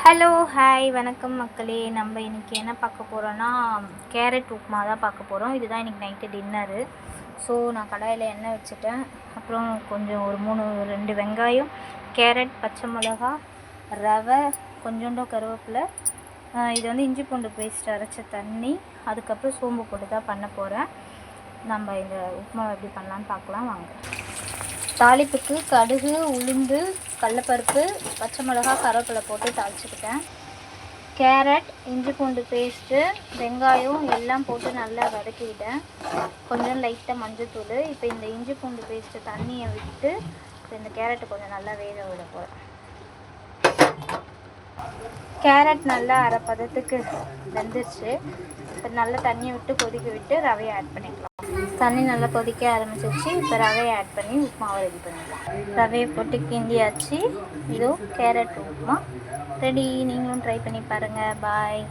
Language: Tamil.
ஹலோ ஹாய் வணக்கம் மக்களே. நம்ம இன்றைக்கி என்ன பார்க்க போகிறோன்னா கேரட் உப்புமா தான் பார்க்க போகிறோம். இதுதான் இன்றைக்கி நைட்டு டின்னரு. ஸோ நான் கடாயில் எண்ணெய் வச்சுட்டேன். அப்புறம் கொஞ்சம் ஒரு 2 வெங்காயம், கேரட், பச்சை மிளகா, ரவை, கொஞ்சோண்டு கருவேப்பிலை, இது வந்து இஞ்சி பூண்டு பேஸ்ட் அரைச்ச தண்ணி, அதுக்கப்புறம் சோம்பு போட்டு தான் பண்ண போகிறேன். நம்ம இந்த உப்புமா எப்படி பண்ணலான்னு பார்க்கலாம் வாங்க. தாளிப்புக்கு கடுகு, உளுந்து, கடலப்பருப்பு, பச்சை மிளகா, கருவேப்பிலை போட்டு தாளிச்சுக்கிட்டேன். கேரட், இஞ்சி பூண்டு பேஸ்ட்டு, வெங்காயம் எல்லாம் போட்டு நல்லா வதக்கிவிட்டேன். கொஞ்சம் லைட்டாக மஞ்சள்தூள். இப்போ இந்த இஞ்சி பூண்டு பேஸ்ட்டு தண்ணியை விட்டு இப்போ இந்த கேரட்டை கொஞ்சம் நல்லா வேக விட போகிறேன். கேரட் நல்லா அரை பதத்துக்கு வெந்துருச்சு. இப்போ நல்லா தண்ணியை விட்டு கொதிக்க விட்டு ரவையை ஆட் பண்ணிக்கலாம். தண்ணி நல்லா கொதிக்க ஆரம்பிச்சிருச்சு. இப்போ ரவையை ஆட் பண்ணி உப்புமாவை ரெடி பண்ணிடலாம். ரவையை போட்டு கிண்டியாச்சு. இதோ கேரட் உப்புமா ரெடி. நீங்களும் ட்ரை பண்ணி பாருங்கள். பாய்.